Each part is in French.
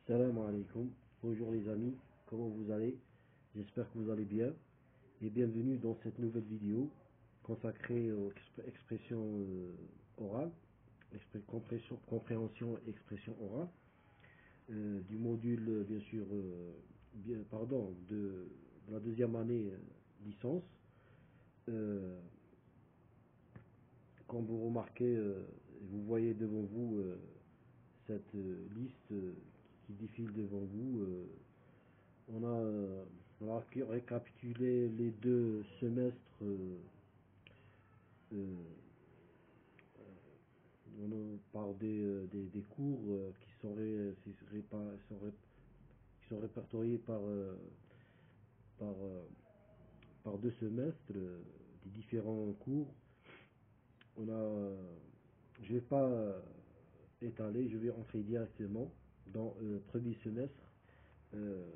Salam alaikum, bonjour les amis, comment vous allez? J'espère que vous allez bien et bienvenue dans cette nouvelle vidéo consacrée aux expressions orales, compréhension et expression orale, du module bien sûr, de la deuxième année licence. Comme vous remarquez, vous voyez devant vous cette liste qui défile devant vous. On a récapitulé les deux semestres. On parle des cours qui sont répertoriés par, par deux semestres, des différents cours. Je vais pas étaler, je vais entrer directement dans le premier semestre. Le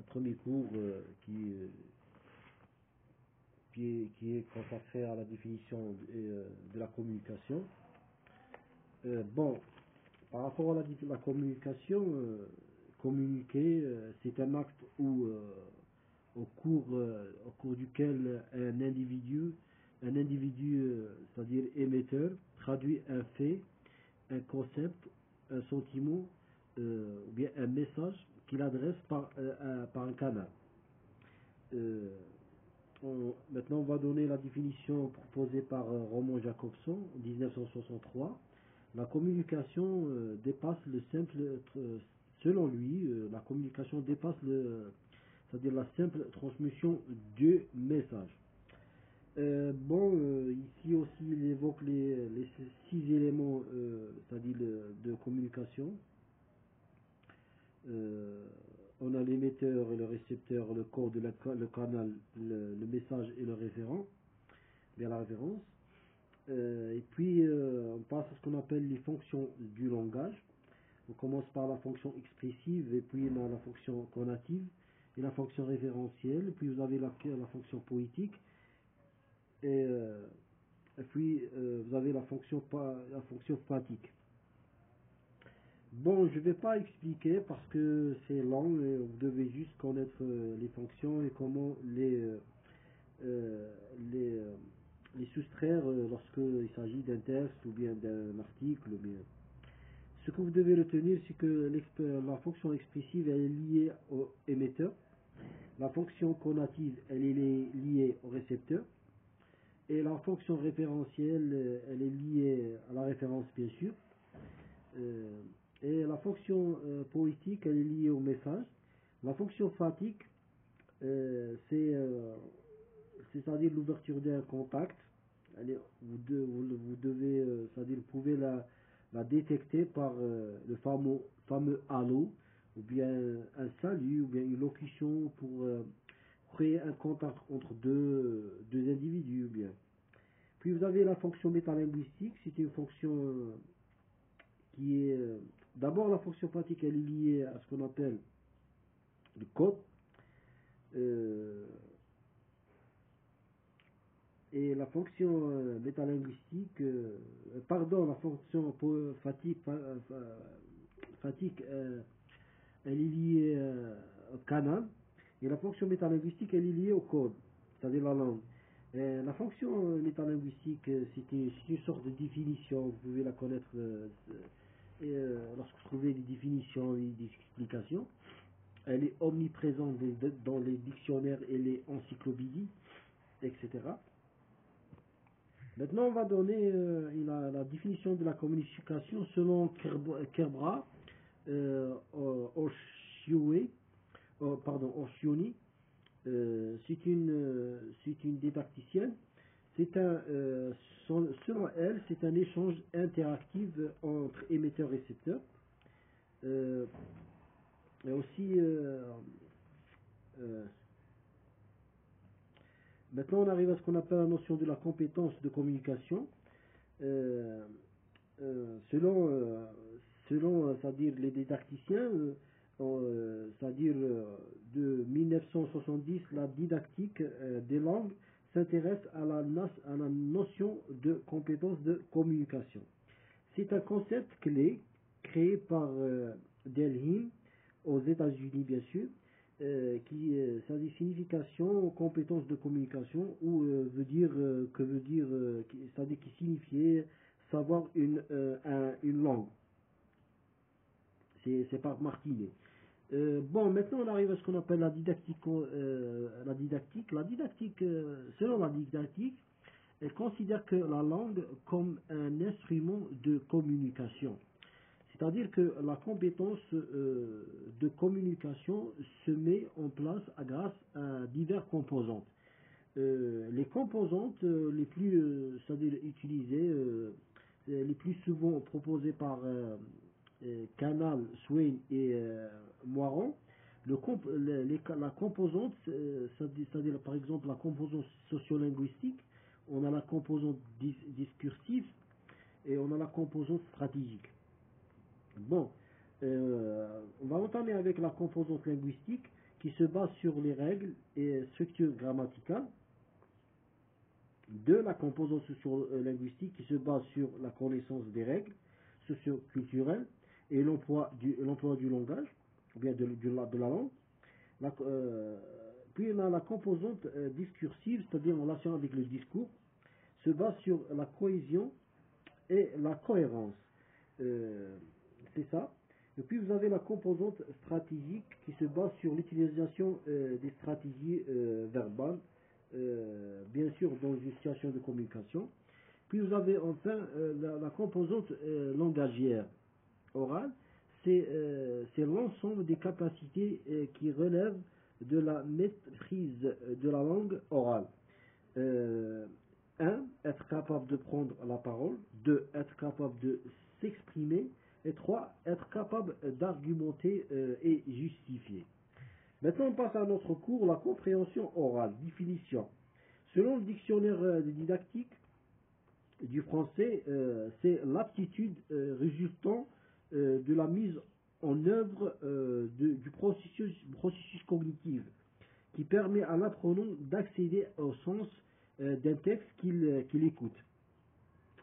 premier cours qui est consacré à la définition de la communication. Par rapport à la communication, communiquer, c'est un acte où, au cours duquel un individu, c'est-à-dire émetteur, traduit un fait, un concept, un sentiment, ou bien un message qu'il adresse par un canal. Maintenant, on va donner la définition proposée par Roman Jakobson en 1963. La communication dépasse le simple, selon lui, la communication dépasse c'est-à-dire la simple transmission de messages. Ici aussi, il évoque les 6 éléments, c'est-à-dire de communication. On a l'émetteur et le récepteur, le code, le canal, le message et le référent, bien la référence. Et puis on passe à ce qu'on appelle les fonctions du langage. On commence par la fonction expressive, et puis on a la fonction conative et la fonction référentielle, puis vous avez la fonction poétique, et puis vous avez la fonction phatique. Bon, je ne vais pas expliquer parce que c'est long, mais vous devez juste connaître les fonctions et comment les soustraire lorsqu'il s'agit d'un texte ou bien d'un article. Ou bien. Ce que vous devez retenir, c'est que la fonction expressive elle est liée au émetteur, la fonction conative elle est liée au récepteur, et la fonction référentielle elle est liée à la référence bien sûr. Et la fonction poétique, elle est liée au message. La fonction phatique, c'est-à-dire l'ouverture d'un contact. Vous devez, c'est-à-dire vous pouvez la détecter par le fameux allô, ou bien un salut, ou bien une locution pour créer un contact entre deux individus. Bien. Puis vous avez la fonction métalinguistique, c'est une fonction qui est d'abord la fonction phatique, elle est liée à ce qu'on appelle le code, et la fonction métalinguistique, la fonction phatique, elle est liée au canal, et la fonction métalinguistique elle est liée au code, c'est-à-dire la langue. La fonction métalinguistique, c'est une sorte de définition, vous pouvez la connaître lorsque vous trouvez des définitions et des explications. Elle est omniprésente dans les dictionnaires et les encyclopédies, etc. Maintenant, on va donner la définition de la communication selon Kerbra, Oshioni. C'est une didacticienne. Selon elle, c'est un échange interactif entre émetteur et récepteur. Et aussi, maintenant, on arrive à ce qu'on appelle la notion de la compétence de communication. Selon c'est-à-dire les didacticiens, c'est-à-dire de 1970, la didactique des langues s'intéresse à la notion de compétence de communication. C'est un concept clé créé par Delhin aux États-Unis, bien sûr, ça dit signification, compétence de communication, ou veut dire ça dit qui signifiait savoir une langue. C'est par Martinet. Bon, maintenant on arrive à ce qu'on appelle la didactique. La didactique, selon la didactique, elle considère que la langue comme un instrument de communication. C'est-à-dire que la compétence de communication se met en place grâce à diverses composantes. Les composantes les plus c'est-à-dire utilisées, les plus souvent proposées par Canal, Swain et Moiron, la composante, c'est-à-dire par exemple la composante sociolinguistique, on a la composante discursive et on a la composante stratégique. Bon, on va entamer avec la composante linguistique qui se base sur les règles et structures grammaticales. De la composante socio-linguistique qui se base sur la connaissance des règles socio-culturelles et l'emploi du langage, ou bien de la langue. Puis on a la composante discursive, c'est-à-dire en relation avec le discours, se base sur la cohésion et la cohérence. C'est ça. Et puis vous avez la composante stratégique qui se base sur l'utilisation des stratégies verbales, bien sûr dans une situation de communication. Puis vous avez enfin la composante langagière orale, c'est l'ensemble des capacités qui relèvent de la maîtrise de la langue orale. 1. Être capable de prendre la parole. 2. Être capable de s'exprimer. Et 3. Être capable d'argumenter et justifier. Maintenant, on passe à notre cours, la compréhension orale. Définition. Selon le dictionnaire didactique du français, c'est l'aptitude résultant de la mise en œuvre du processus cognitif qui permet à l'apprenant d'accéder au sens d'un texte qu'il écoute,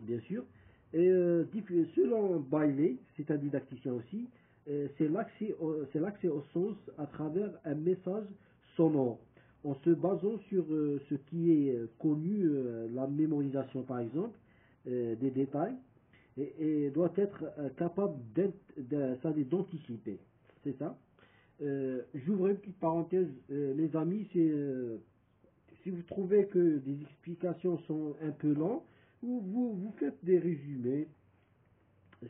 bien sûr. Et selon Bailey, c'est un didacticien aussi, c'est l'accès au sens à travers un message sonore, en se basant sur ce qui est connu, la mémorisation par exemple, des détails, et doit être capable d'anticiper. C'est ça. J'ouvre une petite parenthèse, les amis, si vous trouvez que des explications sont un peu lentes, vous faites des résumés,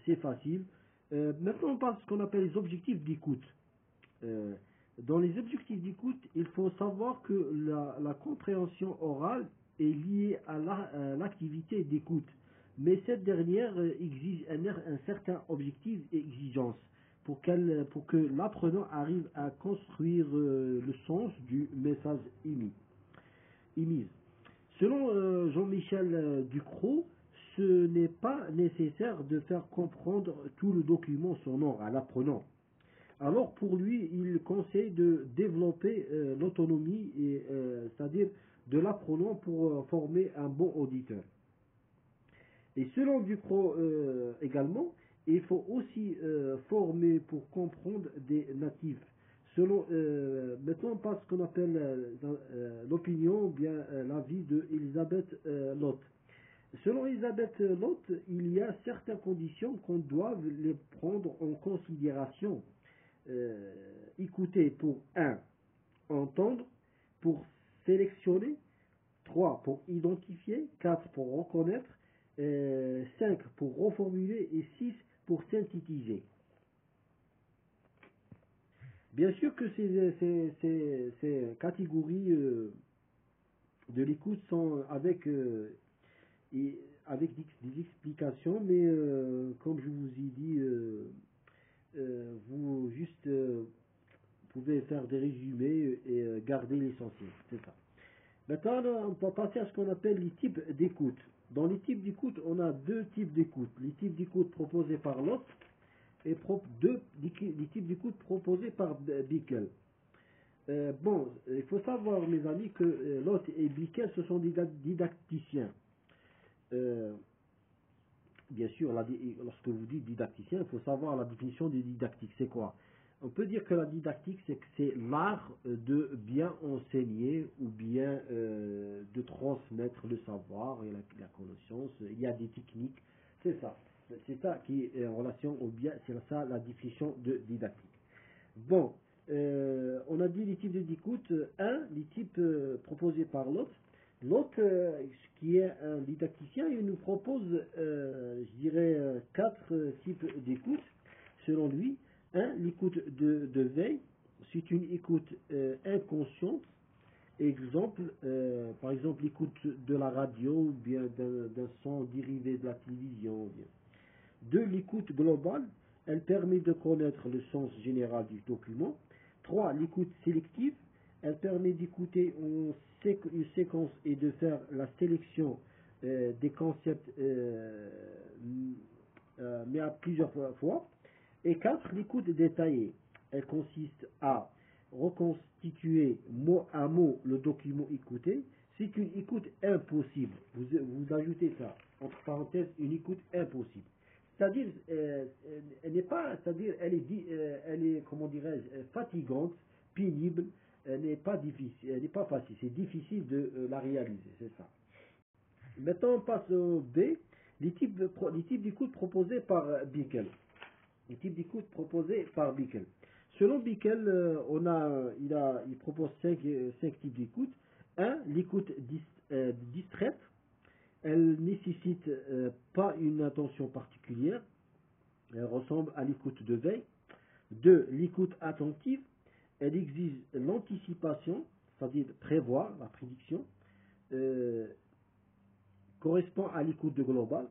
c'est facile. Maintenant, on parle de ce qu'on appelle les objectifs d'écoute. Dans les objectifs d'écoute, il faut savoir que la compréhension orale est liée à l'activité d'écoute. Mais cette dernière exige un certain objectif et exigence pour que l'apprenant arrive à construire le sens du message émis. Selon Jean-Michel Ducrot, ce n'est pas nécessaire de faire comprendre tout le document sonore à l'apprenant. Alors pour lui, il conseille de développer l'autonomie, c'est-à-dire de l'apprenant pour former un bon auditeur. Et selon Ducrot également, il faut aussi former pour comprendre des natifs. Maintenant on passe à ce qu'on appelle l'opinion ou bien l'avis de Elisabeth Lott. Selon Elisabeth Lott, il y a certaines conditions qu'on doit les prendre en considération. Écouter pour 1. Entendre, pour sélectionner, 3. Pour identifier, 4. Pour reconnaître, 5. Pour reformuler et 6. Pour synthétiser. Bien sûr que ces catégories de l'écoute sont avec des explications, mais comme je vous ai dit, vous juste pouvez faire des résumés et garder l'essentiel, c'est ça. Maintenant, on va passer à ce qu'on appelle les types d'écoute. Dans les types d'écoute, on a deux types d'écoute. Les types d'écoute proposés par Lott et les types d'écoute proposés par Bickel. Bon, il faut savoir, mes amis, que Lott et Bickel, ce sont des didacticiens. bien sûr, lorsque vous dites didacticien, il faut savoir la définition de didactique. C'est quoi? On peut dire que la didactique, c'est l'art de bien enseigner ou bien de transmettre le savoir et la connaissance. Il y a des techniques. C'est ça. C'est ça qui est en relation au bien. C'est ça la définition de didactique. Bon, on a dit les types d'écoute. Un, les types proposés par l'autre. L'autre, qui est un didacticien, il nous propose, je dirais, quatre types d'écoute, selon lui. Un, l'écoute de veille, c'est une écoute inconsciente. Exemple, par exemple, l'écoute de la radio, ou bien d'un son dérivé de la télévision. Ou bien. Deux, l'écoute globale, elle permet de connaître le sens général du document. Trois, l'écoute sélective, elle permet d'écouter une séquence et de faire la sélection des concepts, mais à plusieurs fois. Et quatre, l'écoute détaillée, elle consiste à reconstituer mot à mot le document écouté. C'est une écoute impossible. Vous ajoutez ça, entre parenthèses, une écoute impossible. C'est-à-dire, elle n'est pas, c'est-à-dire, elle est, comment dirais-je, fatigante, pénible, elle n'est pas difficile, elle n'est pas facile, c'est difficile de la réaliser, c'est ça. Maintenant, on passe au B, les types d'écoute proposés par Bickel. Les types d'écoute proposés par Bickel. Selon Bickel, il propose cinq types d'écoute. Un, l'écoute distraite. Elle nécessite pas une attention particulière. Elle ressemble à l'écoute de veille. Deux, l'écoute attentive. Elle exige l'anticipation, c'est-à-dire prévoir, la prédiction. Euh, correspond à l'écoute de global.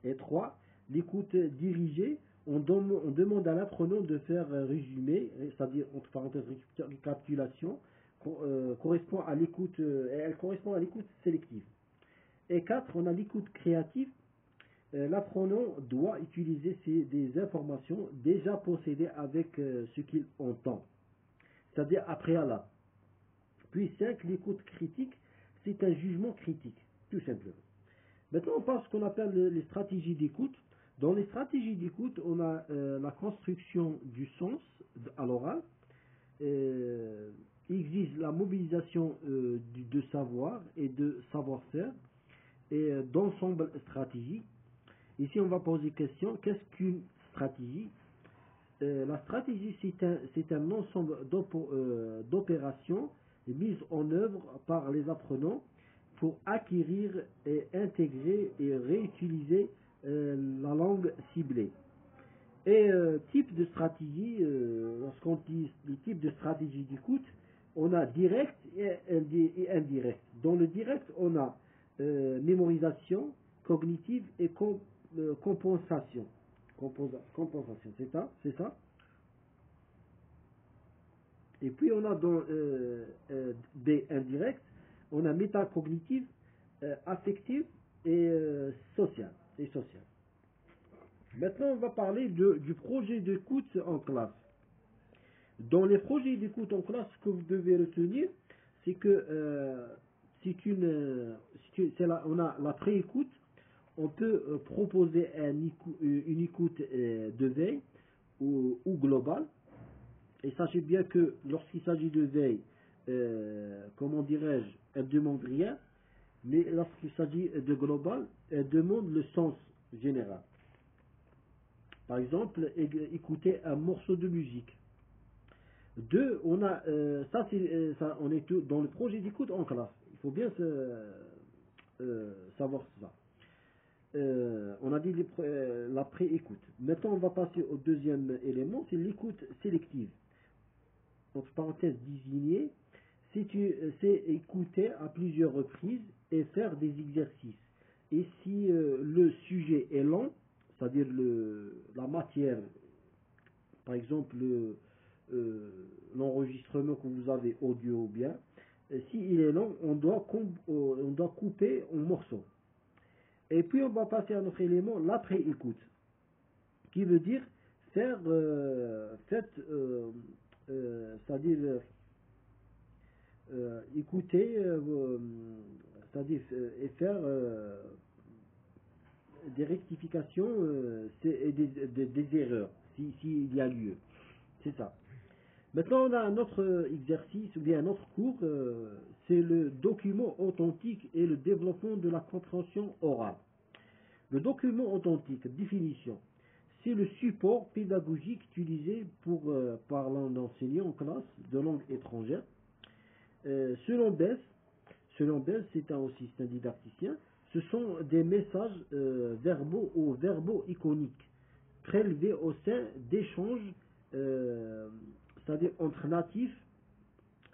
Et trois, l'écoute dirigée. On demande à l'apprenant de faire un résumé, c'est-à-dire entre parenthèses récapitulation, correspond à l'écoute, elle correspond à l'écoute sélective. Et 4, on a l'écoute créative. L'apprenant doit utiliser des informations déjà possédées avec ce qu'il entend, c'est-à-dire à préalable. Puis 5, l'écoute critique, c'est un jugement critique, tout simplement. Maintenant, on passe à ce qu'on appelle les stratégies d'écoute. Dans les stratégies d'écoute, on a la construction du sens à l'oral, exige la mobilisation de savoir et de savoir-faire et d'ensemble stratégique. Ici, on va poser question, qu'est-ce qu'une stratégie? La stratégie, c'est un ensemble d'opérations mises en œuvre par les apprenants pour acquérir et intégrer et réutiliser la langue ciblée. Et type de stratégie, lorsqu'on dit les types de stratégie d'écoute, on a direct et indirect. Dans le direct, on a mémorisation, cognitive et compensation. Compensation, c'est ça. Et puis on a dans des indirects, on a métacognitive, affective et sociale. Maintenant, on va parler du projet d'écoute en classe. Dans les projets d'écoute en classe, ce que vous devez retenir, c'est que on a la pré-écoute. On peut proposer une écoute de veille ou globale. Et sachez bien que lorsqu'il s'agit de veille, comment dirais-je, elle ne demande rien. Mais lorsqu'il s'agit de global, elle demande le sens général. Par exemple, écouter un morceau de musique. Deux, on a ça, on est dans le projet d'écoute en classe. Il faut bien savoir ça. On a dit la pré-écoute. Maintenant, on va passer au deuxième élément, c'est l'écoute sélective. Entre parenthèses désignée, c'est écouter à plusieurs reprises et faire des exercices. Et si le sujet est long, c'est-à-dire la matière, par exemple l'enregistrement que vous avez audio ou bien, s'il est long, on doit couper en morceaux. Et puis on va passer à notre élément, l'après-écoute, qui veut dire faire, c'est-à-dire écouter, c'est-à-dire et faire, des rectifications et des erreurs, s'il y a lieu. C'est ça. Maintenant, on a un autre exercice, ou bien un autre cours, c'est le document authentique et le développement de la compréhension orale. Le document authentique, définition, c'est le support pédagogique utilisé par l'enseignant en classe de langue étrangère. Selon Bess, c'est aussi un didacticien, ce sont des messages verbaux ou verbo-iconiques prélevés au sein d'échanges, c'est-à-dire entre natifs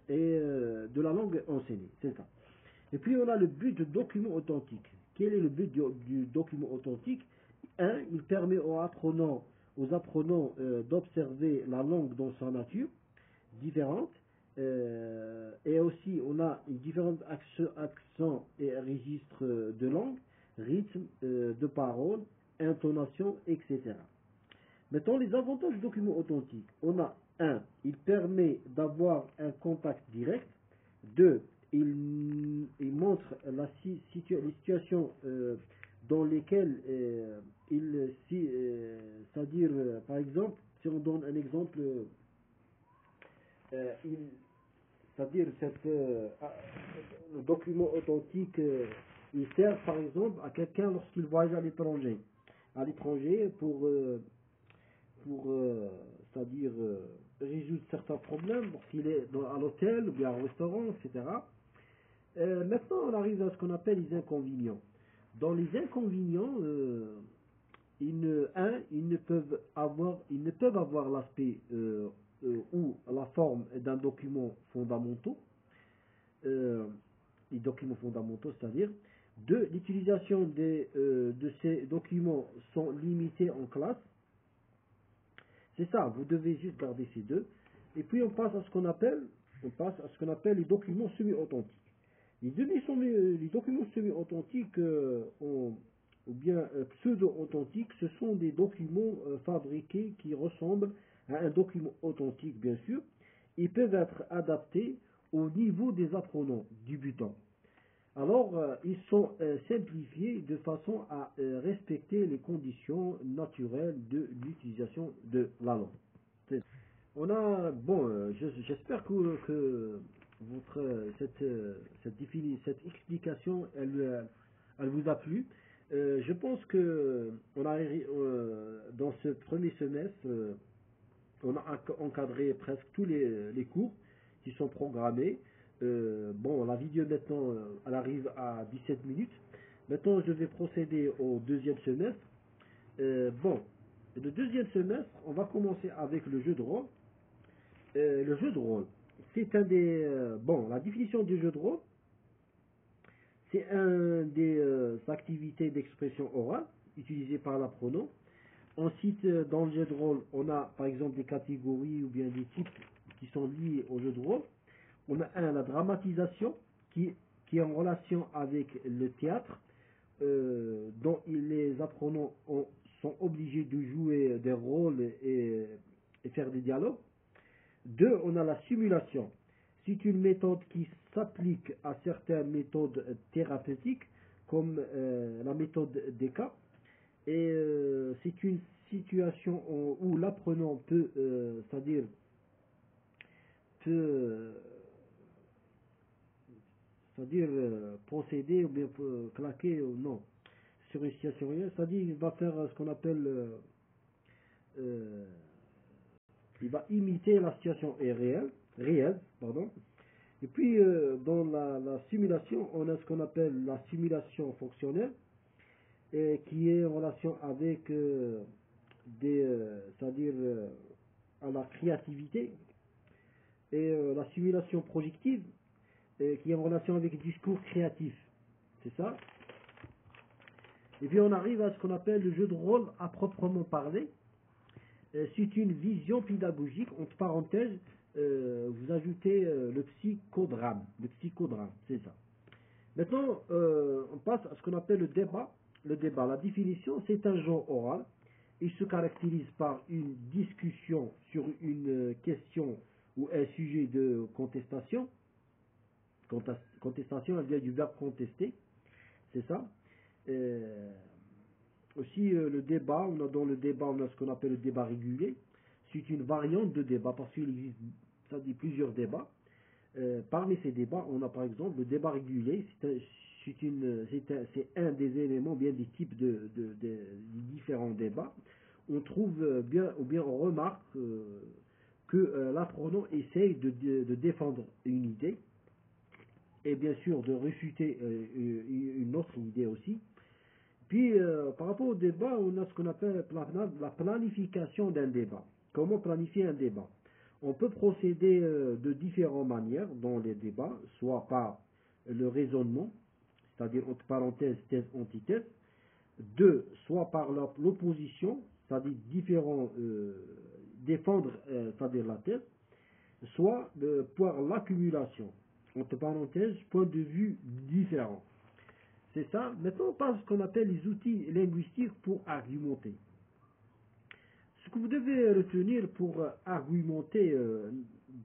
et de la langue enseignée. C'est ça. Et puis on a le but du document authentique. Quel est le but du document authentique? Un, il permet aux apprenants d'observer la langue dans sa nature différente. Et aussi, on a différents accents et registres de langue, rythme de parole, intonation, etc. Maintenant, les avantages du document authentique. On a un, il permet d'avoir un contact direct. Deux, il montre les situations dans lesquelles c'est-à-dire, par exemple, si on donne un exemple, c'est-à-dire le document authentique, il sert par exemple à quelqu'un lorsqu'il voyage à l'étranger pour c'est-à-dire résoudre certains problèmes lorsqu'il est à l'hôtel ou bien au restaurant, etc. Maintenant, on arrive à ce qu'on appelle les inconvénients. Dans les inconvénients, ils ne peuvent avoir l'aspect ou la forme d'un document fondamentaux, les documents fondamentaux, c'est-à-dire, deux, l'utilisation de ces documents sont limitées en classe. C'est ça, vous devez juste garder ces deux. Et puis on passe à ce qu'on appelle les documents semi-authentiques. Les documents semi-authentiques ou bien pseudo-authentiques, ce sont des documents fabriqués qui ressemblent à un document authentique, bien sûr. Ils peuvent être adaptés au niveau des apprenants débutants. Alors, ils sont simplifiés de façon à respecter les conditions naturelles de l'utilisation de la langue. J'espère que cette explication, elle vous a plu. Je pense que dans ce premier semestre, on a encadré presque tous les cours qui sont programmés. La vidéo maintenant, elle arrive à 17 minutes. Maintenant, je vais procéder au deuxième semestre. Le deuxième semestre, on va commencer avec le jeu de rôle. Le jeu de rôle, c'est la définition du jeu de rôle, c'est un des activités d'expression orale utilisées par l'apprenant. Ensuite, dans le jeu de rôle, on a par exemple des catégories ou bien des types qui sont liés au jeu de rôle. On a la dramatisation qui est en relation avec le théâtre, dont les apprenants sont obligés de jouer des rôles et faire des dialogues. Deux, on a la simulation. C'est une méthode qui s'applique à certaines méthodes thérapeutiques, comme la méthode des cas. Et c'est une situation où l'apprenant peut, procéder ou bien claquer ou non sur une situation réelle. C'est-à-dire il va faire ce qu'on appelle, il va imiter la situation réelle, pardon. Et puis dans la simulation, on a ce qu'on appelle la simulation fonctionnelle, qui est en relation avec à la créativité, et la simulation projective, qui est en relation avec le discours créatif. C'est ça. Et puis on arrive à ce qu'on appelle le jeu de rôle à proprement parler. C'est une vision pédagogique, entre parenthèses, vous ajoutez le psychodrame. Le psychodrame, c'est ça. Maintenant, on passe à ce qu'on appelle le débat. Le débat, la définition, c'est un genre oral. Il se caractérise par une discussion sur une question ou un sujet de contestation. Contestation, elle vient du verbe contester, c'est ça. Aussi, le débat, dans le débat, on a ce qu'on appelle le débat régulier. C'est une variante de débat parce qu'il existe, ça dit, plusieurs débats. Parmi ces débats, on a par exemple le débat régulier. C'est un des éléments, bien des types de différents débats. On trouve bien, ou bien on remarque que l'apprenant essaye de défendre une idée et bien sûr de réfuter une autre idée aussi. Puis, par rapport au débat, on a ce qu'on appelle la planification d'un débat. Comment planifier un débat? On peut procéder de différentes manières dans les débats, soit par le raisonnement, c'est-à-dire entre parenthèses, thèse, antithèse, deux, soit par l'opposition, c'est-à-dire défendre, c'est-à-dire la thèse, soit par l'accumulation, entre parenthèses, point de vue différent. C'est ça. Maintenant, on parle de ce qu'on appelle les outils linguistiques pour argumenter. Ce que vous devez retenir pour argumenter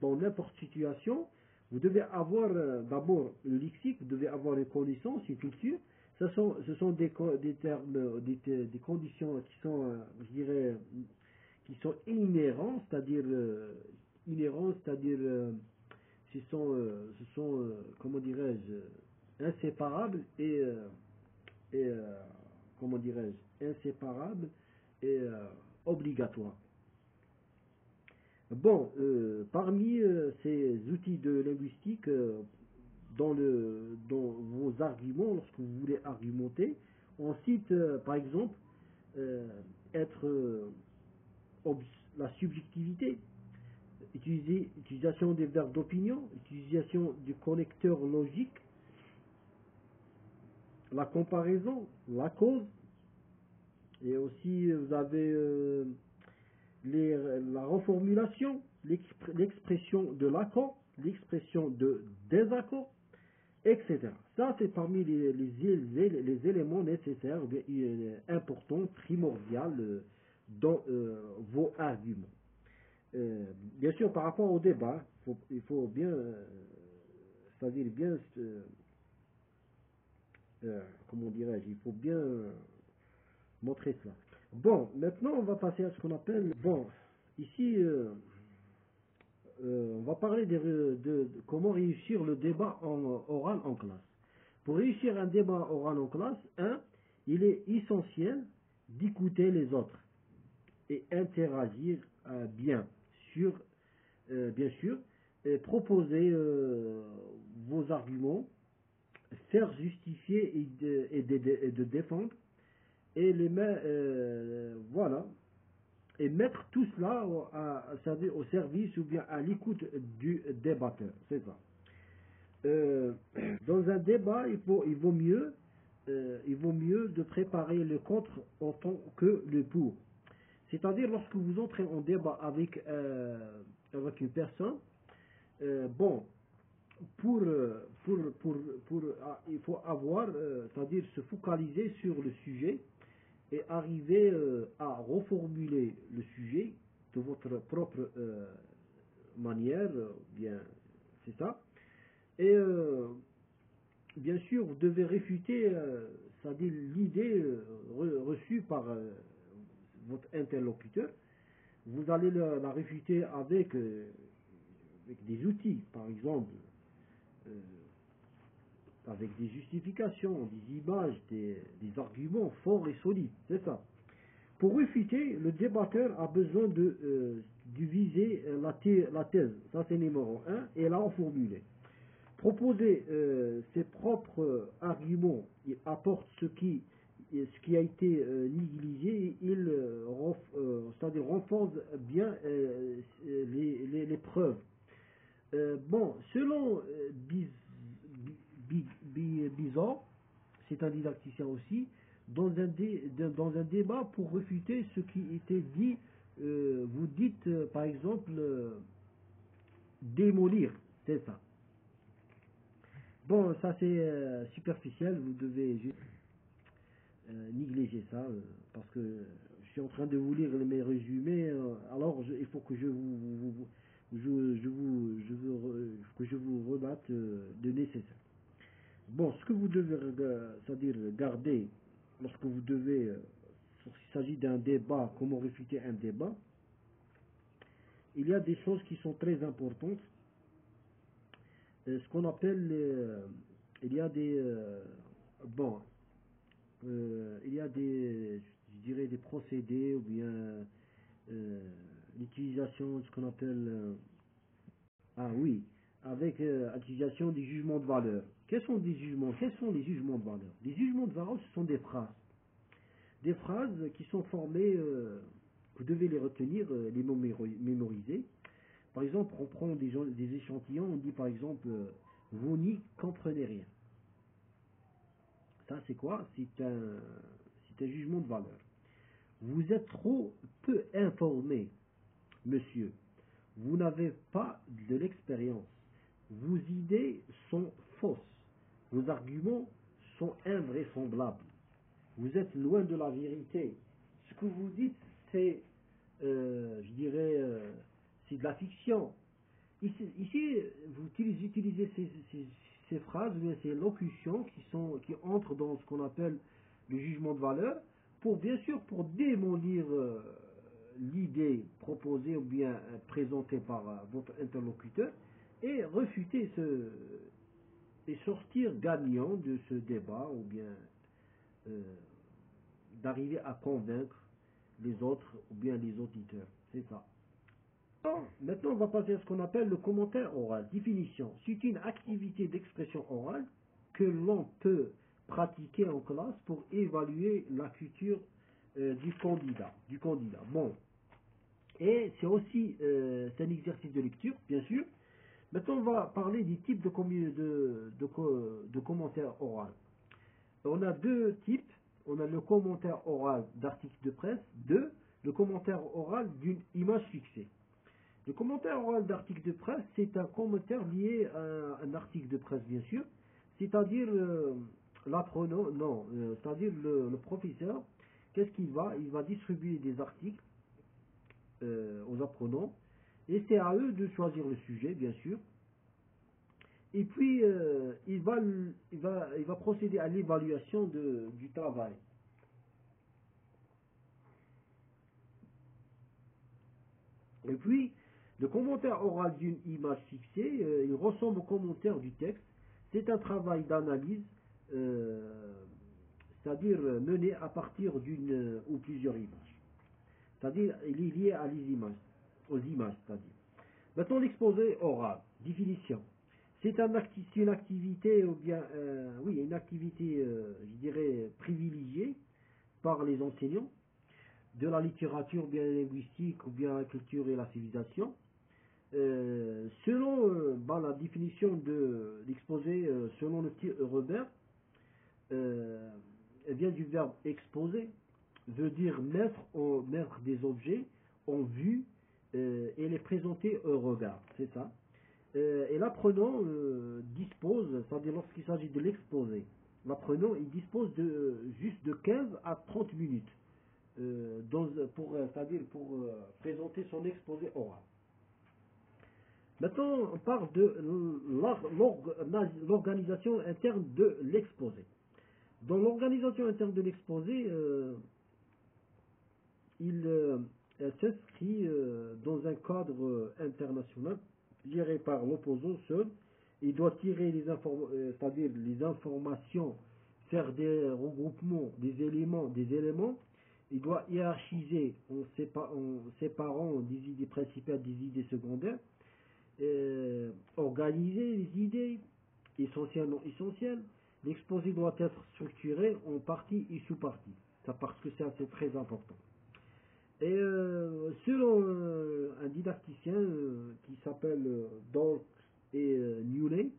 dans n'importe quelle situation, vous devez avoir d'abord le lexique, vous devez avoir une connaissance, une culture. Ce sont des termes, des conditions qui sont, je dirais, qui sont inhérents, c'est-à-dire comment dirais-je, inséparables et comment dirais-je, inséparables et obligatoires. Bon, parmi ces outils de linguistique, dans vos arguments, lorsque vous voulez argumenter, on cite par exemple être la subjectivité, utilisation des verbes d'opinion, utilisation du connecteur logique, la comparaison, la cause, et aussi vous avez la reformulation, l'expression de l'accord, l'expression de désaccord, etc. Ça, c'est parmi les éléments nécessaires, importants, primordiaux dans vos arguments. Bien sûr, par rapport au débat, il faut bien, c'est-à-dire bien, comment dirais-je, il faut bien montrer cela. Bon, maintenant on va passer à ce qu'on appelle, bon, ici on va parler de comment réussir le débat oral en classe. Pour réussir un débat oral en classe, il est essentiel d'écouter les autres et interagir bien sûr, et proposer vos arguments, faire justifier et de défendre, et voilà, et mettre tout cela au service ou bien à l'écoute du débatteur. C'est ça. Dans un débat, il vaut mieux de préparer le contre autant que le pour. C'est-à-dire lorsque vous entrez en débat avec une personne, bon, il faut avoir, c'est-à-dire se focaliser sur le sujet et arriver à reformuler le sujet de votre propre manière, bien, c'est ça. Et bien sûr, vous devez réfuter, c'est-à-dire l'idée reçue par votre interlocuteur. Vous allez la réfuter avec des outils, par exemple, avec des justifications, des images, des arguments forts et solides, c'est ça. Pour réfuter, le débatteur a besoin de diviser la thèse, ça c'est numéro 1, et la reformuler. Proposer ses propres arguments, il apporte ce qui a été négligé, c'est-à-dire renforce bien les preuves. Bon, selon Bizot, c'est un didacticien aussi, dans un débat pour réfuter ce qui était dit, vous dites par exemple démolir, c'est ça. Bon, ça c'est superficiel, vous devez juste négliger ça, parce que je suis en train de vous lire mes résumés, alors il faut que je vous rebatte de nécessaire. Bon, ce que vous devez, c'est-à-dire garder lorsque vous devez lorsqu'il s'agit d'un débat, comment réfuter un débat, il y a des choses qui sont très importantes. Ce qu'on appelle, il y a des, bon, il y a des, je dirais des procédés ou bien l'utilisation de ce qu'on appelle, ah oui, avec l'utilisation des jugements de valeur. Quels sont les jugements de valeur? Les jugements de valeur, ce sont des phrases. Des phrases qui sont formées, vous devez les retenir, les mémoriser. Par exemple, on prend des échantillons, on dit par exemple, vous n'y comprenez rien. Ça c'est quoi? C'est un jugement de valeur. Vous êtes trop peu informé, monsieur. Vous n'avez pas de l'expérience. Vos idées sont fausses. Vos arguments sont invraisemblables. Vous êtes loin de la vérité. Ce que vous dites, c'est, je dirais, c'est de la fiction. Ici vous utilisez ces phrases, ces locutions qui entrent dans ce qu'on appelle le jugement de valeur, pour bien sûr pour démolir l'idée proposée ou bien présentée par votre interlocuteur et refuter et sortir gagnant de ce débat ou bien euh, d'arriver à convaincre les autres ou bien les auditeurs. C'est ça. Maintenant, on va passer à ce qu'on appelle le commentaire oral. Définition. C'est une activité d'expression orale que l'on peut pratiquer en classe pour évaluer la culture du candidat. Bon. Et c'est aussi c'est un exercice de lecture, bien sûr. Maintenant, on va parler des types de commentaires oral. On a deux types. On a le commentaire oral d'article de presse. Deux, le commentaire oral d'une image fixée. Le commentaire oral d'article de presse, c'est un commentaire lié à un article de presse, bien sûr. C'est-à-dire l'apprenant, non, c'est-à-dire le professeur, qu'est-ce qu'il va? Il va distribuer des articles aux apprenants, et c'est à eux de choisir le sujet, bien sûr. Et puis il va procéder à l'évaluation du travail. Et puis le commentaire oral d'une image fixée, il ressemble au commentaire du texte. C'est un travail d'analyse, c'est-à-dire mené à partir d'une ou plusieurs images. C'est-à-dire, il est lié à aux images, c'est-à-dire. Maintenant, l'exposé oral, définition. C'est une activité, ou bien, oui, une activité, je dirais, privilégiée par les enseignants de la littérature, bien linguistique, ou bien la culture et la civilisation. Selon la définition de l'exposé, selon le petit Robert, elle vient du verbe exposer, veut dire mettre des objets en vue et les présenter au regard, c'est ça. Et l'apprenant dispose, c'est-à-dire lorsqu'il s'agit de l'exposer, l'apprenant il dispose juste de 15 à 30 minutes c'est-à-dire pour présenter son exposé oral. Maintenant, on parle de l'organisation interne de l'exposé. Dans l'organisation interne de l'exposé, elle s'inscrit dans un cadre international géré par l'opposant seul. Il doit tirer c'est-à-dire les informations, faire des regroupements des éléments. Il doit hiérarchiser en séparant des idées principales des idées secondaires. Organiser les idées essentielles non essentielles. L'exposé doit être structuré en parties et sous-parties. Ça parce que c'est très important. Et selon un didacticien qui s'appelle Dolk et Newley,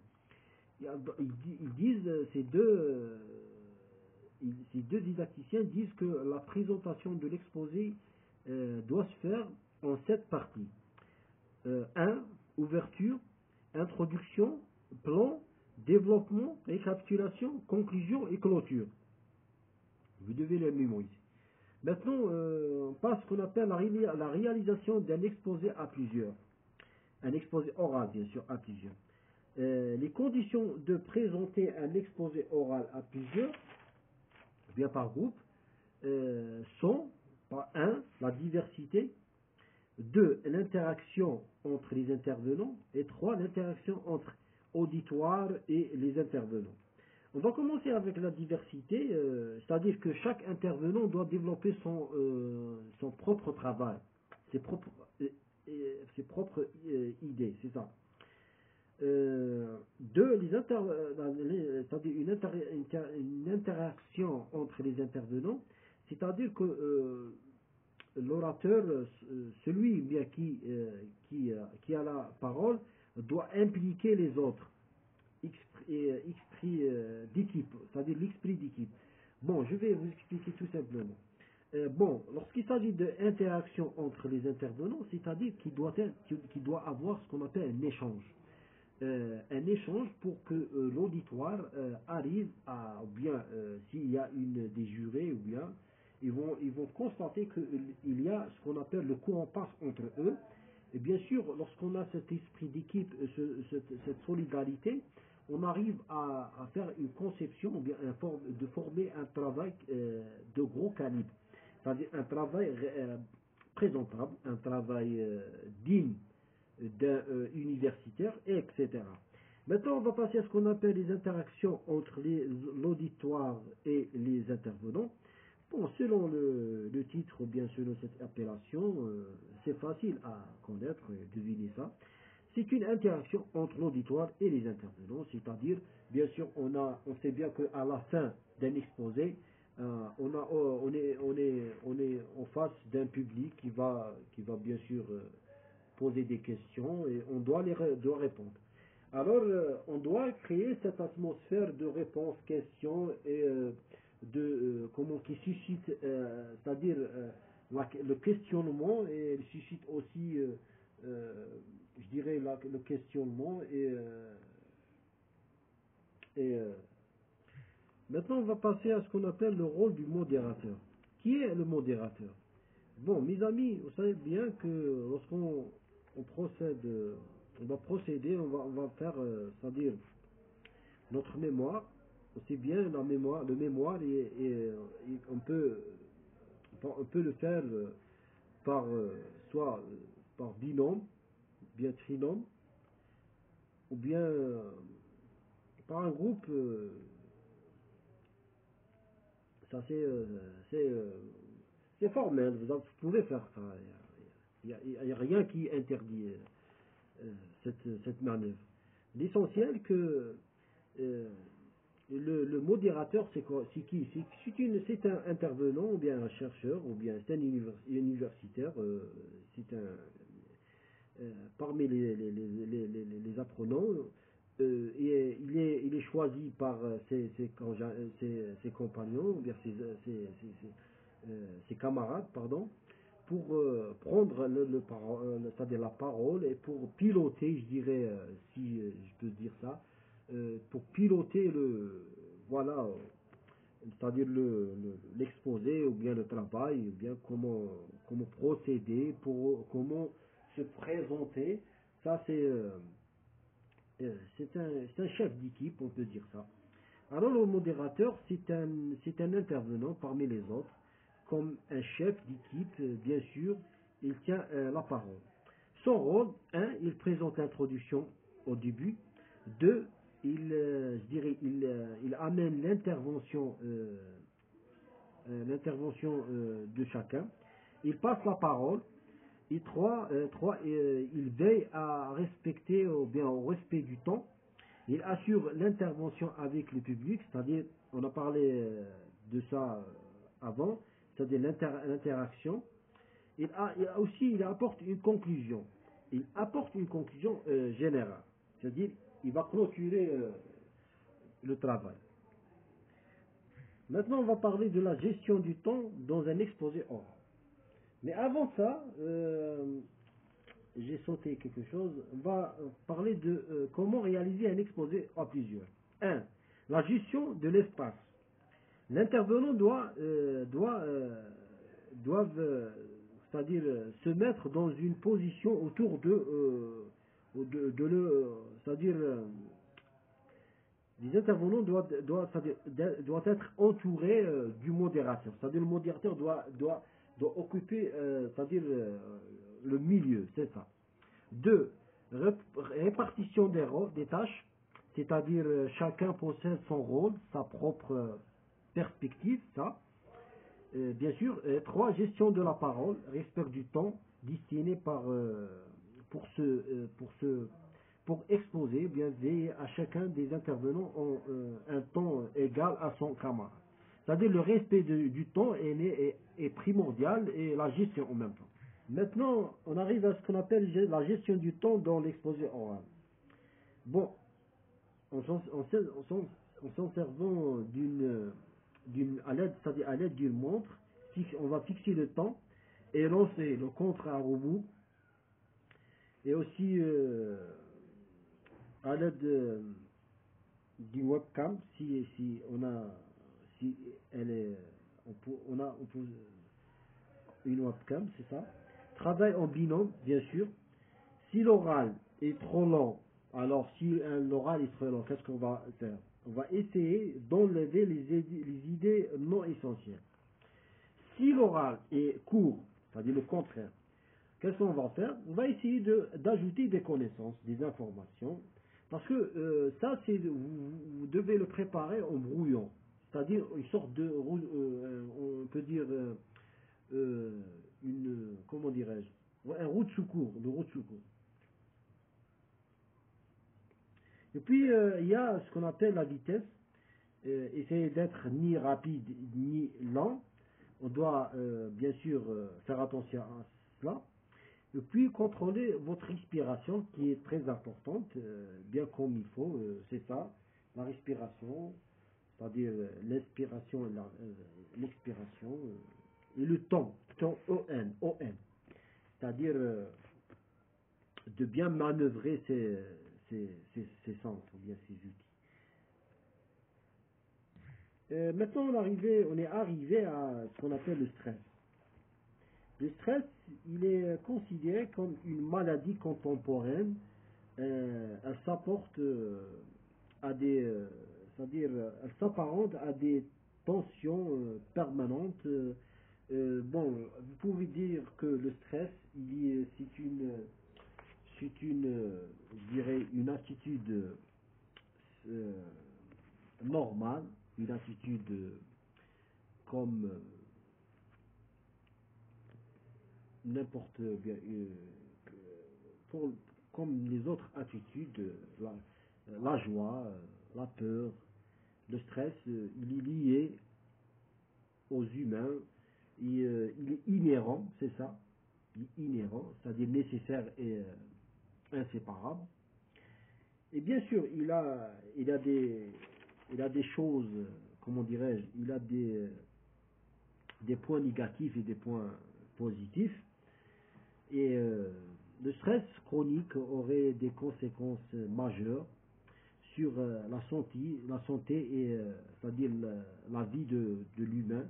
ils disent ces deux didacticiens disent que la présentation de l'exposé doit se faire en 7 parties. 1. Ouverture, introduction, plan, développement, récapitulation, conclusion et clôture. Vous devez les mémoriser. Maintenant, on passe à ce qu'on appelle la réalisation d'un exposé à plusieurs. Un exposé oral, bien sûr, à plusieurs. Les conditions de présenter un exposé oral à plusieurs, bien par groupe, sont, par un, la diversité, deux, l'interaction entre les intervenants, et trois, l'interaction entre auditoire et les intervenants. On va commencer avec la diversité, c'est-à-dire que chaque intervenant doit développer son propre travail, ses propres, idées, c'est ça. Deux, c'est-à-dire une interaction entre les intervenants, c'est-à-dire que l'orateur, celui bien qui a la parole, doit impliquer les autres, esprit d'équipe, c'est-à-dire l'esprit d'équipe. Bon, je vais vous expliquer tout simplement. Bon, lorsqu'il s'agit d'interaction entre les intervenants, c'est-à-dire qu'il doit avoir ce qu'on appelle un échange pour que l'auditoire arrive à, ou bien s'il y a des jurés, ou bien ils vont constater qu'il y a ce qu'on appelle le courant passe entre eux. Et bien sûr, lorsqu'on a cet esprit d'équipe, cette solidarité, on arrive à faire une conception, ou bien de former un travail de gros calibre. C'est-à-dire un travail présentable, un travail digne d'un universitaire, etc. Maintenant, on va passer à ce qu'on appelle les interactions entre l'auditoire et les intervenants. Bon, selon le titre ou bien selon cette appellation, c'est facile à connaître et deviner ça. C'est une interaction entre l'auditoire et les intervenants, c'est-à-dire, bien sûr, on sait bien qu'à la fin d'un exposé, on est en face d'un public qui va bien sûr poser des questions et on doit répondre. Alors, on doit créer cette atmosphère de réponse, questions et comment qui suscite, c'est-à-dire le questionnement et suscite aussi, je dirais, le questionnement et maintenant on va passer à ce qu'on appelle le rôle du modérateur. Qui est le modérateur? Bon, mes amis, vous savez bien que lorsqu'on va procéder, on va faire, c'est-à-dire notre mémoire, aussi bien le mémoire, et on peut le faire par soit par binôme, bien trinôme, ou bien par un groupe. Ça c'est formel, vous pouvez faire ça. Il n'y a rien qui interdit cette manœuvre. L'essentiel que le modérateur, c'est quoi? C'est qui? C'est un intervenant, ou bien un chercheur, ou bien c'est un universitaire, c'est parmi les apprenants, et il est choisi par ses compagnons, ou bien ses camarades, pardon, pour prendre c'est-à-dire la parole et pour piloter, je dirais, si je peux dire ça, pour piloter voilà, c'est-à-dire l'exposé ou bien le travail, ou bien comment procéder, comment se présenter. Ça, c'est un chef d'équipe, on peut dire ça. Alors le modérateur, c'est un intervenant parmi les autres, comme un chef d'équipe, bien sûr, il tient la parole. Son rôle, un, il présente l'introduction au début. Deux, je dirais, il amène l'intervention de chacun. Il passe la parole. Et trois, il veille à respecter, ou bien au respect du temps. Il assure l'intervention avec le public, c'est-à-dire, on a parlé de ça avant, c'est-à-dire l'interaction. Il apporte une conclusion. Il apporte une conclusion générale, c'est-à-dire, il va clôturer le travail. Maintenant, on va parler de la gestion du temps dans un exposé oral. Mais avant ça, j'ai sauté quelque chose. On va parler de comment réaliser un exposé à plusieurs. 1. La gestion de l'espace. L'intervenant c'est-à-dire se mettre dans une position autour c'est-à-dire Les intervenants doivent être entourés du modérateur. C'est-à-dire le modérateur doit occuper c'est-à-dire, le milieu, c'est ça. Deux, répartition des tâches, c'est-à-dire chacun possède son rôle, sa propre perspective, ça. Bien sûr. Trois, gestion de la parole, respect du temps destiné pour exposer, bien veiller à chacun des intervenants en un temps égal à son camarade. C'est-à-dire le respect du temps est primordial et la gestion en même temps. Maintenant, on arrive à ce qu'on appelle la gestion du temps dans l'exposé oral. Bon, en s'en servant c'est-à-dire à l'aide d'une montre, on va fixer le temps et lancer le contre à rebours, et aussi à l'aide d'une webcam, si on a, si elle est, on peut une webcam, c'est ça. Travail en binôme, bien sûr. Si l'oral est trop long, alors si l'oral est trop long, qu'est-ce qu'on va faire? On va essayer d'enlever les idées non essentielles. Si l'oral est court, c'est-à-dire le contraire, qu'est-ce qu'on va faire? On va essayer d'ajouter des connaissances, des informations, parce que ça, vous devez le préparer en brouillon, c'est-à-dire une sorte de, on peut dire, comment dirais-je, un route de secours, Et puis, il y a ce qu'on appelle la vitesse. Essayer d'être ni rapide ni lent. On doit bien sûr faire attention à cela. Et puis, contrôler votre respiration qui est très importante, bien comme il faut. C'est ça, la respiration, c'est-à-dire l'inspiration et l'expiration. Et le temps ON. C'est-à-dire de bien manœuvrer ces sens ou bien ces outils. Maintenant, on est arrivé à ce qu'on appelle le stress. Le stress, il est considéré comme une maladie contemporaine. Elle s'apporte à c'est-à-dire, elle s'apparente à des tensions permanentes. Bon, vous pouvez dire que le stress, je dirais, une attitude normale, une attitude comme n'importe bien comme les autres attitudes, la joie, la peur, le stress, il est lié aux humains, il est inhérent, c'est ça, il est inhérent, c'est-à-dire nécessaire et inséparable. Et bien sûr, il a des choses, comment dirais-je, il a des points négatifs et des points positifs. Et le stress chronique aurait des conséquences majeures sur la santé et c'est-à-dire la vie de l'humain.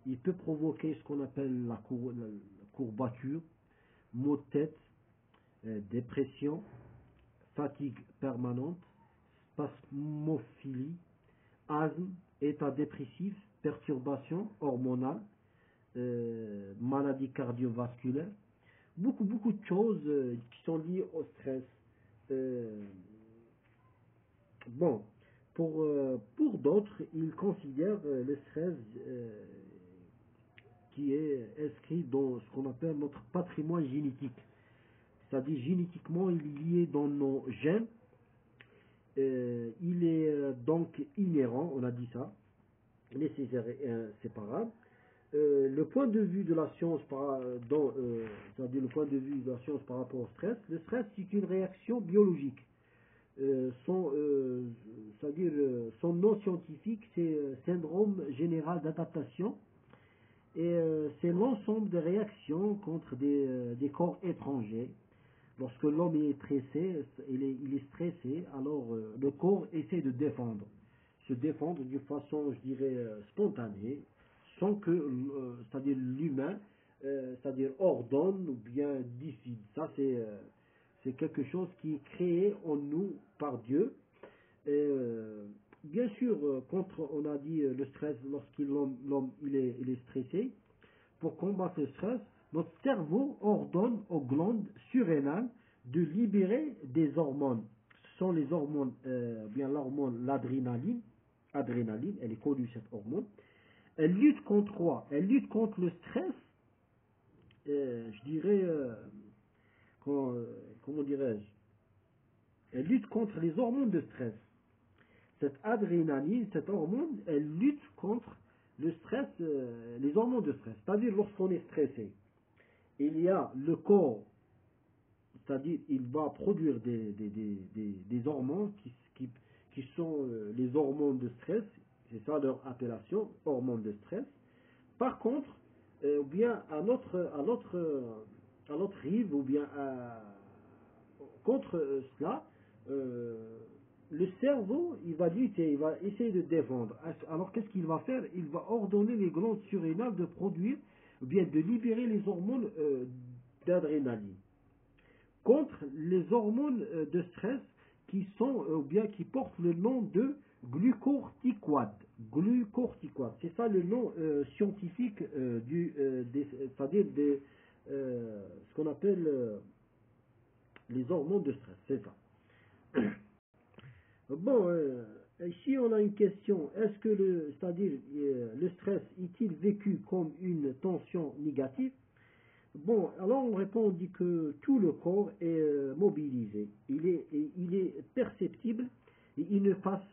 Il peut provoquer ce qu'on appelle la courbature, maux de tête, dépression, fatigue permanente, spasmophilie, asthme, état dépressif, perturbation hormonale, maladie cardiovasculaire, beaucoup de choses qui sont liées au stress. Bon, pour d'autres, ils considèrent le stress qui est inscrit dans ce qu'on appelle notre patrimoine génétique. C'est-à-dire génétiquement, il est lié dans nos gènes. Il est donc inhérent, on a dit ça, nécessaire et inséparable. Le point de vue de la science c'est-à-dire le point de vue de la science par rapport au stress, le stress c'est une réaction biologique. C'est-à-dire son nom scientifique c'est syndrome général d'adaptation et c'est l'ensemble des réactions contre des corps étrangers. Lorsque l'homme est stressé, il est stressé, alors le corps essaie de se défendre d'une façon, je dirais, spontanée, sans que, c'est-à-dire l'humain, c'est-à-dire ordonne ou bien décide. Ça, c'est quelque chose qui est créé en nous par Dieu. Et, bien sûr, contre, on a dit le stress, lorsqu'il l'homme il est stressé, pour combattre le stress, notre cerveau ordonne aux glandes surrénales de libérer des hormones. Ce sont les hormones, bien l'hormone, l'adrénaline. Adrénaline, elle est connue cette hormone. Elle lutte contre quoi? Elle lutte contre le stress, je dirais, comment dirais-je? Elle lutte contre les hormones de stress. Cette adrénaline, cette hormone, elle lutte contre le stress, les hormones de stress. C'est-à-dire lorsqu'on est stressé, il y a le corps, c'est-à-dire il va produire des hormones qui sont les hormones de stress, c'est ça leur appellation, hormones de stress. Par contre, bien à l'autre rive, ou bien contre cela, euh, le cerveau, il va lutter, il va essayer de défendre. Alors qu'est-ce qu'il va faire? Il va ordonner les glandes surrénales de produire, ou bien de libérer les hormones d'adrénaline contre les hormones de stress qui sont, ou bien qui portent le nom de glucorticoïdes. Glucorticoïdes, c'est ça le nom scientifique c'est-à-dire ce qu'on appelle les hormones de stress, c'est ça. Bon, ici on a une question. Est-ce que c'est-à-dire le stress est-il vécu comme une tension négative? Bon, alors on répond, on dit que tout le corps est mobilisé. Il est perceptible et il ne passe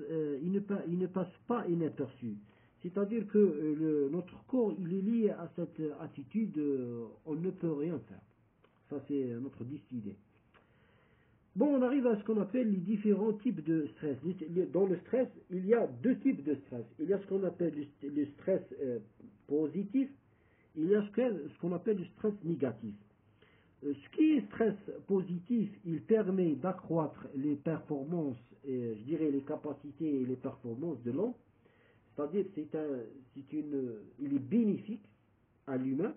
pas inaperçu. C'est-à-dire que notre corps, il est lié à cette attitude, on ne peut rien faire. Ça, c'est notre décidé. Bon, on arrive à ce qu'on appelle les différents types de stress. Dans le stress, il y a deux types de stress. Il y a ce qu'on appelle le stress positif, il y a ce qu'on appelle le stress négatif. Ce qui est stress positif, il permet d'accroître les performances, et, je dirais les capacités et les performances de l'homme. C'est-à-dire il est bénéfique à l'humain.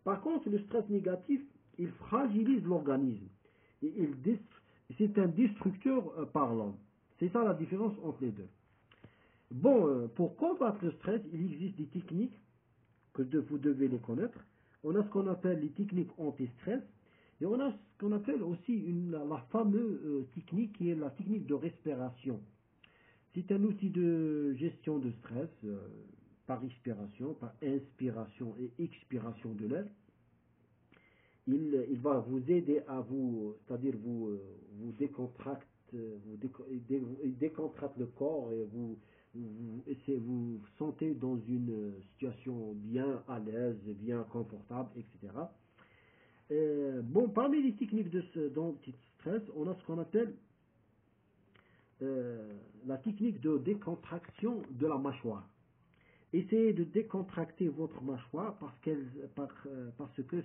Par contre, le stress négatif, il fragilise l'organisme. Et c'est un destructeur par l'homme. C'est ça la différence entre les deux. Bon, pour combattre le stress, il existe des techniques que vous devez les connaître. On a ce qu'on appelle les techniques anti-stress. Et on a ce qu'on appelle aussi la fameuse technique qui est la technique de respiration. C'est un outil de gestion de stress par expiration, par inspiration et expiration de l'air. Il va vous aider à c'est-à-dire vous décontracte, il décontracte le corps et vous sentez dans une situation bien à l'aise, bien confortable, etc. Bon, parmi les techniques d'anti-stress, on a ce qu'on appelle la technique de décontraction de la mâchoire. Essayez de décontracter votre mâchoire parce que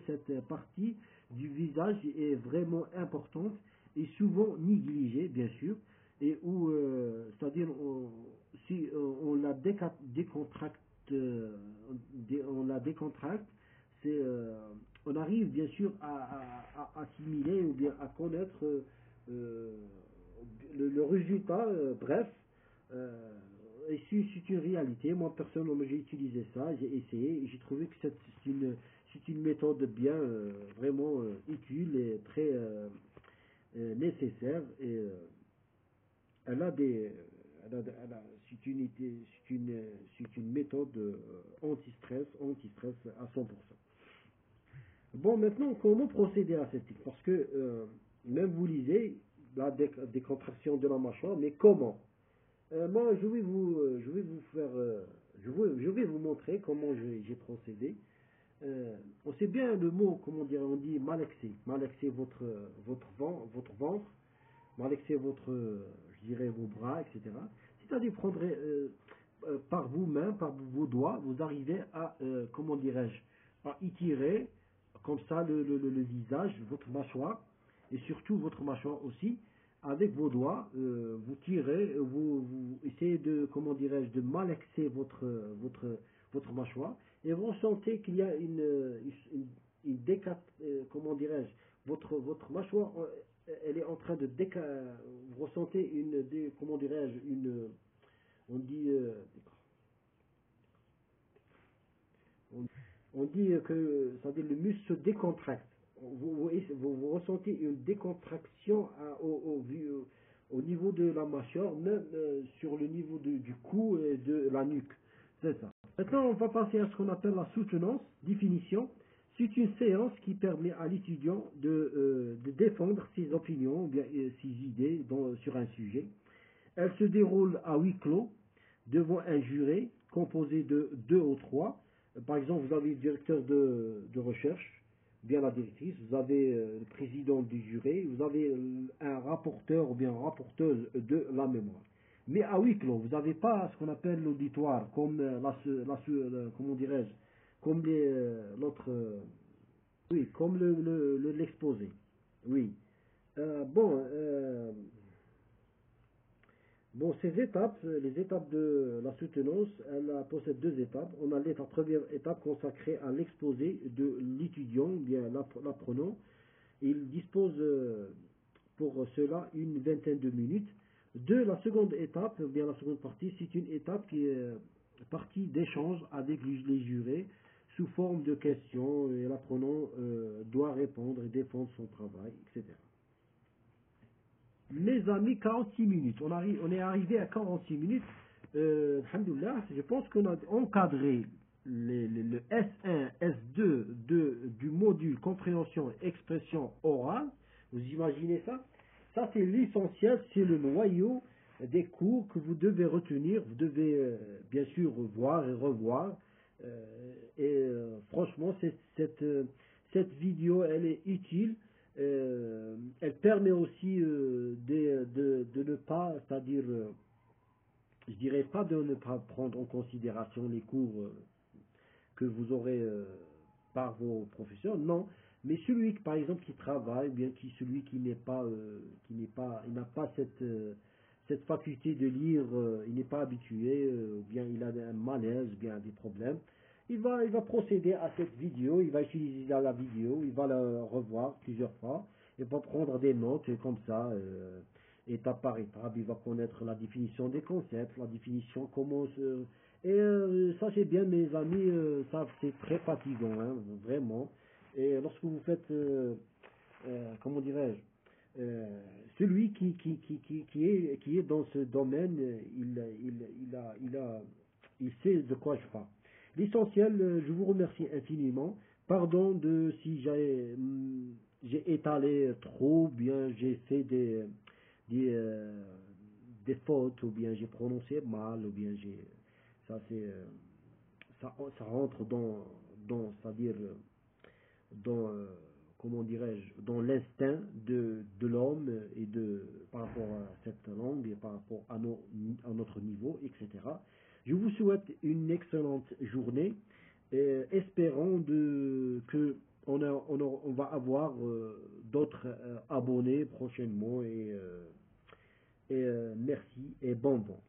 cette partie du visage est vraiment importante et souvent négligée, bien sûr, et où, c'est-à-dire, si on la décontracte, on la décontracte, on arrive bien sûr à assimiler ou bien à connaître le résultat, bref. Et c'est une réalité. Moi, personnellement, j'ai utilisé ça, j'ai essayé, et j'ai trouvé que c'est une méthode bien, vraiment utile et très nécessaire. Et elle a des, c'est une méthode anti-stress à 100%. Bon, maintenant, comment procéder à cette technique? Parce que même vous lisez la décontraction de la mâchoire, mais comment? Moi, je vais vous faire, je vais vous montrer comment j'ai procédé. On sait bien le mot, comment dire, on dit malaxer, malaxer votre ventre, malaxer je dirais vos bras, etc. C'est-à-dire prendre par vos mains, par vos doigts, vous arrivez à, comment dirais-je, à étirer comme ça le visage, votre mâchoire, et surtout votre mâchoire aussi, avec vos doigts, vous tirez, vous essayez de, comment dirais-je, de malaxer votre mâchoire, et vous sentez qu'il y a comment dirais-je, votre mâchoire, elle est en train de vous ressentez comment dirais-je, on dit, on, on dit que, c'est-à-dire le muscle se décontracte. Vous ressentez une décontraction au niveau de la mâchoire, même sur le niveau du cou et de la nuque. C'est ça. Maintenant, on va passer à ce qu'on appelle la soutenance, définition. C'est une séance qui permet à l'étudiant de défendre ses opinions, ou bien ses idées sur un sujet. Elle se déroule à huis clos, devant un jury composé de 2 ou 3. Par exemple, vous avez le directeur de recherche, bien la directrice, vous avez le président du jury, vous avez un rapporteur ou bien rapporteuse de la mémoire. Mais à huis clos, vous n'avez pas ce qu'on appelle l'auditoire, comme comment dirais-je, comme l'autre, oui, comme l'exposé. Oui. Bon, bon, ces étapes, les étapes de la soutenance, elle possède 2 étapes. On a la première étape consacrée à l'exposé de l'étudiant, bien l'apprenant. Il dispose pour cela une vingtaine de minutes. La seconde étape, bien la seconde partie, c'est une étape qui est partie d'échange avec les jurés sous forme de questions et l'apprenant doit répondre et défendre son travail, etc. Mes amis, 46 minutes. On est arrivé à 46 minutes. Alhamdoulilah, je pense qu'on a encadré le S1, S2 du module compréhension et expression orale. Vous imaginez ça? Ça, c'est l'essentiel, c'est le noyau des cours que vous devez retenir. Vous devez bien sûr voir et revoir. Franchement, cette vidéo, elle est utile. Elle permet aussi de ne pas, c'est-à-dire, je dirais pas de ne pas prendre en considération les cours que vous aurez par vos professeurs, non, mais celui par exemple qui travaille, ou bien celui qui il n'a pas cette faculté de lire, il n'est pas habitué, ou bien il a un malaise, ou bien des problèmes. Il va procéder à cette vidéo, il va utiliser la vidéo, il va la revoir plusieurs fois, il va prendre des notes comme ça, étape par étape, il va connaître la définition des concepts, la définition comment se... Et sachez bien mes amis, ça c'est très fatigant, hein, vraiment. Et lorsque vous faites, comment dirais-je, celui qui est dans ce domaine, il sait de quoi je parle. L'essentiel, je vous remercie infiniment. Pardon si j'ai étalé trop, bien j'ai fait des, euh, des fautes, ou bien j'ai prononcé mal, ou bien ça c'est, ça rentre c'est-à-dire dans, comment dirais-je, dans l'instinct de l'homme et par rapport à cette langue et par rapport à notre niveau, etc. Je vous souhaite une excellente journée, espérant que on va avoir d'autres abonnés prochainement et merci et bon vent.